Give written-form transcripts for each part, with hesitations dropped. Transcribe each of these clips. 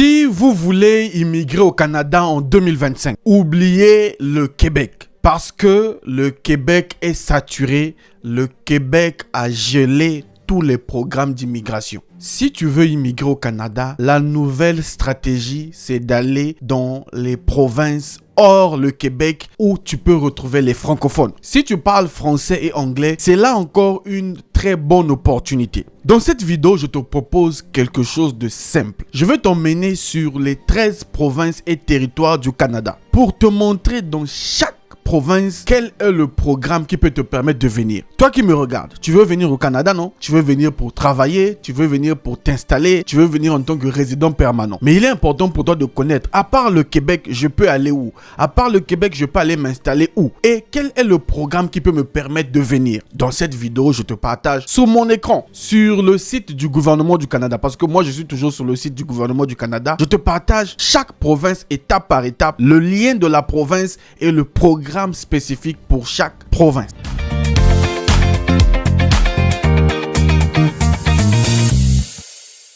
Si vous voulez immigrer au Canada en 2025, oubliez le Québec. Parce que le Québec est saturé, le Québec a gelé tous les programmes d'immigration. Si tu veux immigrer au Canada, la nouvelle stratégie, c'est d'aller dans les provinces hors le Québec où tu peux retrouver les francophones. Si tu parles français et anglais, c'est là encore une très bonne opportunité. Dans cette vidéo, je te propose quelque chose de simple. Je vais t'emmener sur les 13 provinces et territoires du Canada pour te montrer dans chaque province, quel est le programme qui peut te permettre de venir. Toi qui me regardes, tu veux venir au Canada, non? Tu veux venir pour travailler, tu veux venir pour t'installer, tu veux venir en tant que résident permanent. Mais il est important pour toi de connaître, à part le Québec, je peux aller où? À part le Québec, je peux aller m'installer où? Et quel est le programme qui peut me permettre de venir? Dans cette vidéo, je te partage sur mon écran, sur le site du gouvernement du Canada, parce que moi, je suis toujours sur le site du gouvernement du Canada. Je te partage chaque province, étape par étape, le lien de la province et le programme spécifique pour chaque province.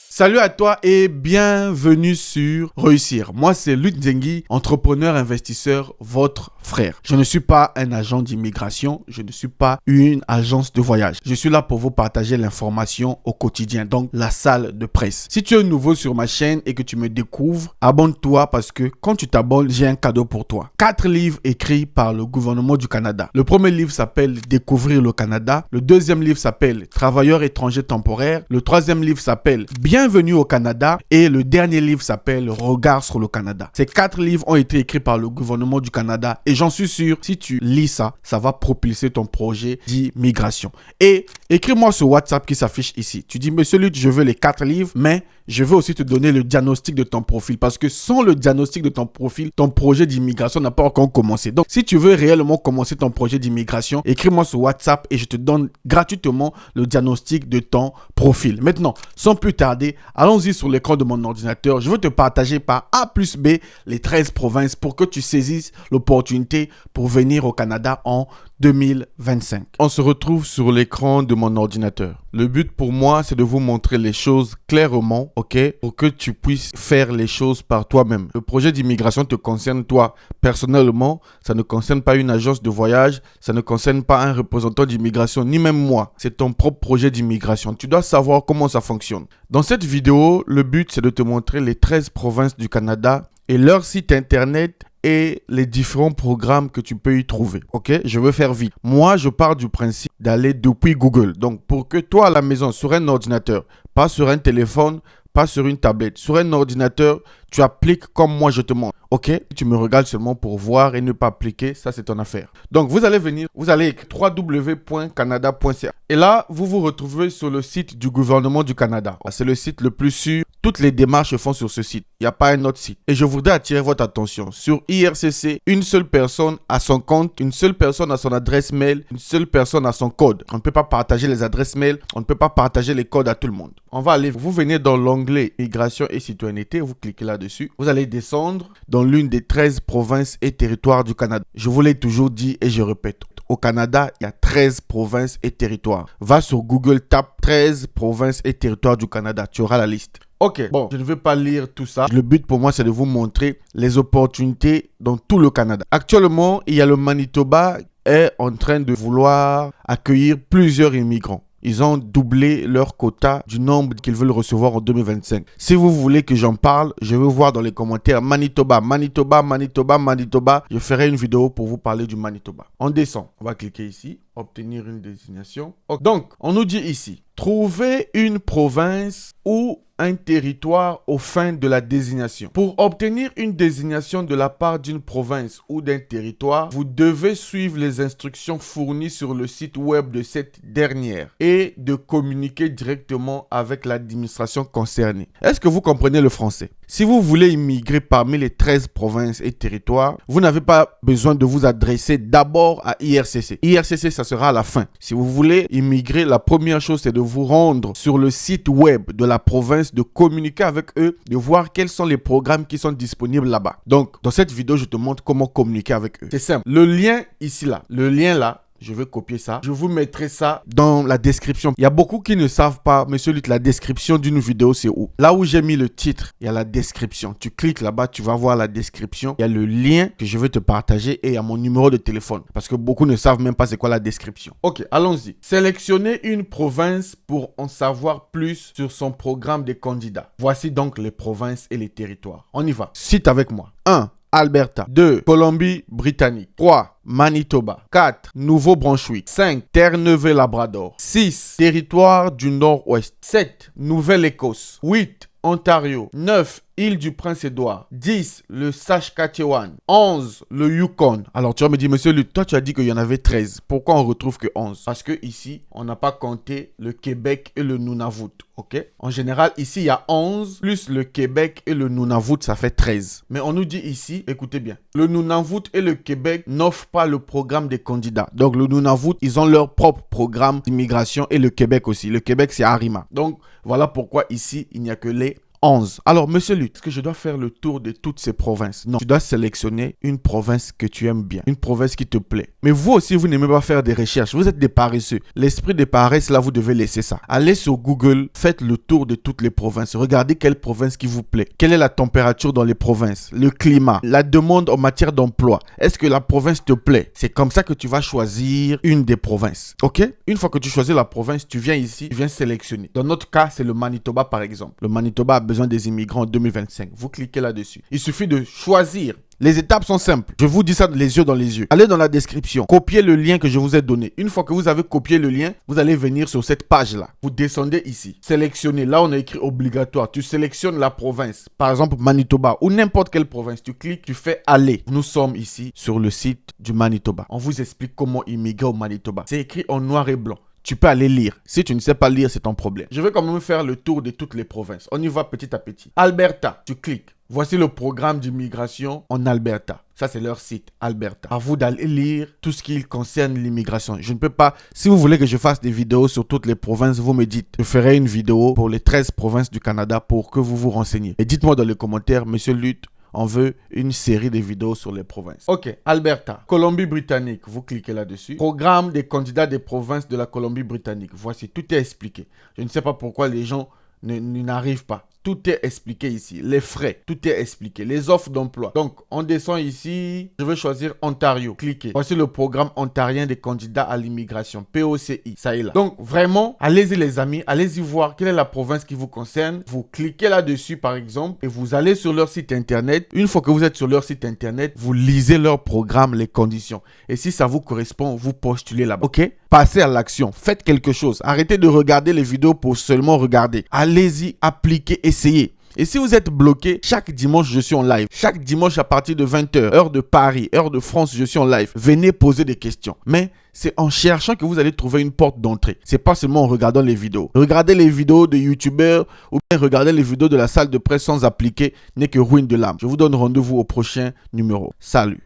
Salut à toi et bienvenue sur Réussir. Moi, c'est Luc Nzengi, entrepreneur, investisseur, votre frère. Je ne suis pas un agent d'immigration, je ne suis pas une agence de voyage. Je suis là pour vous partager l'information au quotidien, donc la salle de presse. Si tu es nouveau sur ma chaîne et que tu me découvres, abonne-toi parce que quand tu t'abonnes, j'ai un cadeau pour toi. 4 livres écrits par le gouvernement du Canada. Le premier livre s'appelle Découvrir le Canada. Le deuxième livre s'appelle Travailleurs étrangers temporaires. Le troisième livre s'appelle Bienvenue au Canada et le dernier livre s'appelle Regard sur le Canada. Ces 4 livres ont été écrits par le gouvernement du Canada et j'en suis sûr, si tu lis ça, ça va propulser ton projet d'immigration. Et écris-moi sur WhatsApp qui s'affiche ici. Tu dis, monsieur Luc, je veux les 4 livres, mais je veux aussi te donner le diagnostic de ton profil parce que sans le diagnostic de ton profil, ton projet d'immigration n'a pas encore commencé. Donc, si tu veux réellement commencer ton projet d'immigration, écris-moi sur WhatsApp et je te donne gratuitement le diagnostic de ton profil. Maintenant, sans plus tarder, allons-y sur l'écran de mon ordinateur. Je veux te partager par A plus B les 13 provinces pour que tu saisisses l'opportunité pour venir au Canada en 2025. On se retrouve sur l'écran de mon ordinateur. Le but pour moi, c'est de vous montrer les choses clairement, ok, pour que tu puisses faire les choses par toi-même. Le projet d'immigration te concerne toi personnellement, ça ne concerne pas une agence de voyage, ça ne concerne pas un représentant d'immigration, ni même moi. C'est ton propre projet d'immigration. Tu dois savoir comment ça fonctionne. Dans cette vidéo, le but, c'est de te montrer les 13 provinces du Canada et leur site internet et les différents programmes que tu peux y trouver. Ok, je veux faire vite. Moi, je pars du principe d'aller depuis Google. Donc, pour que toi, à la maison, sur un ordinateur, pas sur un téléphone, pas sur une tablette, sur un ordinateur, tu appliques comme moi je te montre. Ok, tu me regardes seulement pour voir et ne pas appliquer, ça c'est ton affaire. Donc vous allez venir, vous allez écrire www.canada.ca et là vous vous retrouvez sur le site du gouvernement du Canada. C'est le site le plus sûr. Toutes les démarches se font sur ce site. Il n'y a pas un autre site. Et je voudrais attirer votre attention sur IRCC. Une seule personne a son compte, une seule personne a son adresse mail, une seule personne a son code. On ne peut pas partager les adresses mail, on ne peut pas partager les codes à tout le monde. On va aller, vous venez dans l'onglet Migration et Citoyenneté, vous cliquez là-dessus. Vous allez descendre dans l'une des 13 provinces et territoires du Canada. Je vous l'ai toujours dit et je répète. Au Canada, il y a 13 provinces et territoires. Va sur Google, tape 13 provinces et territoires du Canada. Tu auras la liste. Ok, bon, je ne vais pas lire tout ça. Le but pour moi, c'est de vous montrer les opportunités dans tout le Canada. Actuellement, il y a le Manitoba est en train de vouloir accueillir plusieurs immigrants. Ils ont doublé leur quota du nombre qu'ils veulent recevoir en 2025. Si vous voulez que j'en parle, je veux voir dans les commentaires Manitoba, Manitoba, Manitoba, Manitoba. Je ferai une vidéo pour vous parler du Manitoba. On descend. On va cliquer ici. Obtenir une désignation. Okay. Donc, on nous dit ici, trouver une province ou un territoire aux fins de la désignation. Pour obtenir une désignation de la part d'une province ou d'un territoire, vous devez suivre les instructions fournies sur le site web de cette dernière et de communiquer directement avec l'administration concernée. Est-ce que vous comprenez le français? Si vous voulez immigrer parmi les 13 provinces et territoires, vous n'avez pas besoin de vous adresser d'abord à IRCC. IRCC, ça sera à la fin. Si vous voulez immigrer, la première chose, c'est de vous rendre sur le site web de la province, de communiquer avec eux, de voir quels sont les programmes qui sont disponibles là-bas. Donc, dans cette vidéo, je te montre comment communiquer avec eux. C'est simple. Le lien ici, là, le lien là, Je vais copier ça. Je vous mettrai ça dans la description. Il y a beaucoup qui ne savent pas, monsieur Lutte, la description d'une vidéo, c'est où? Là où j'ai mis le titre, il y a la description. Tu cliques là-bas, tu vas voir la description. Il y a le lien que je vais te partager et il y a mon numéro de téléphone. Parce que beaucoup ne savent même pas c'est quoi la description. Ok, allons-y. Sélectionnez une province pour en savoir plus sur son programme des candidats. Voici donc les provinces et les territoires. On y va. Cite avec moi. 1. Alberta. 2. Colombie-Britannique. 3. Manitoba. 4. Nouveau-Brunswick. 5. Terre-Neuve-Labrador. 6. Territoire du Nord-Ouest. 7. Nouvelle-Écosse. 8. Ontario. 9. Île-du-Prince-Édouard. 10. Le Saskatchewan. 11. Le Yukon. Alors tu vas me dire, monsieur Luc, toi tu as dit qu'il y en avait 13. Pourquoi on retrouve que 11? Parce que ici, on n'a pas compté le Québec et le Nunavut. Ok? En général, ici, il y a 11 plus le Québec et le Nunavut, ça fait 13. Mais on nous dit ici, écoutez bien, le Nunavut et le Québec n'offrent pas le programme des candidats. Donc le Nunavut, ils ont leur propre programme d'immigration et le Québec aussi. Le Québec, c'est Arima. Donc voilà pourquoi ici, il n'y a que les 11. Alors, monsieur Luc, est-ce que je dois faire le tour de toutes ces provinces? Non, tu dois sélectionner une province que tu aimes bien, une province qui te plaît. Mais vous aussi, vous n'aimez pas faire des recherches. Vous êtes des paresseux. L'esprit de paresse, là, vous devez laisser ça. Allez sur Google, faites le tour de toutes les provinces. Regardez quelle province qui vous plaît. Quelle est la température dans les provinces? Le climat, la demande en matière d'emploi. Est-ce que la province te plaît? C'est comme ça que tu vas choisir une des provinces. Ok? Une fois que tu choisis la province, tu viens ici, tu viens sélectionner. Dans notre cas, c'est le Manitoba, par exemple. Le Manitoba a besoin des immigrants en 2025. Vous cliquez là-dessus. Il suffit de choisir. Les étapes sont simples. Je vous dis ça les yeux dans les yeux. Allez dans la description. Copiez le lien que je vous ai donné. Une fois que vous avez copié le lien, vous allez venir sur cette page-là. Vous descendez ici. Sélectionnez. Là, on a écrit obligatoire. Tu sélectionnes la province. Par exemple, Manitoba ou n'importe quelle province. Tu cliques, tu fais aller. Nous sommes ici sur le site du Manitoba. On vous explique comment immigrer au Manitoba. C'est écrit en noir et blanc. Tu peux aller lire. Si tu ne sais pas lire, c'est ton problème. Je vais quand même faire le tour de toutes les provinces. On y va petit à petit. Alberta, tu cliques. Voici le programme d'immigration en Alberta. Ça, c'est leur site, Alberta. À vous d'aller lire tout ce qui concerne l'immigration. Je ne peux pas... Si vous voulez que je fasse des vidéos sur toutes les provinces, vous me dites. Je ferai une vidéo pour les 13 provinces du Canada pour que vous vous renseigniez. Et dites-moi dans les commentaires, monsieur Lutte, on veut une série de vidéos sur les provinces. Ok, Alberta, Colombie-Britannique, vous cliquez là-dessus. Programme des candidats des provinces de la Colombie-Britannique. Voici, tout est expliqué. Je ne sais pas pourquoi les gens n'arrivent pas. Tout est expliqué ici. Les frais, tout est expliqué. Les offres d'emploi. Donc, on descend ici. Je vais choisir Ontario. Cliquez. Voici le programme ontarien des candidats à l'immigration. POCI. Ça est là. Donc, vraiment, allez-y les amis. Allez-y voir quelle est la province qui vous concerne. Vous cliquez là-dessus, par exemple, et vous allez sur leur site internet. Une fois que vous êtes sur leur site internet, vous lisez leur programme, les conditions. Et si ça vous correspond, vous postulez là-bas. Ok? Passez à l'action. Faites quelque chose. Arrêtez de regarder les vidéos pour seulement regarder. Allez-y, appliquez, essayez. Et si vous êtes bloqué, chaque dimanche, je suis en live. Chaque dimanche à partir de 20h, heure de Paris, heure de France, je suis en live. Venez poser des questions. Mais c'est en cherchant que vous allez trouver une porte d'entrée. C'est pas seulement en regardant les vidéos. Regardez les vidéos de youtubeurs ou bien regardez les vidéos de la salle de presse sans appliquer n'est que ruine de l'âme. Je vous donne rendez-vous au prochain numéro. Salut.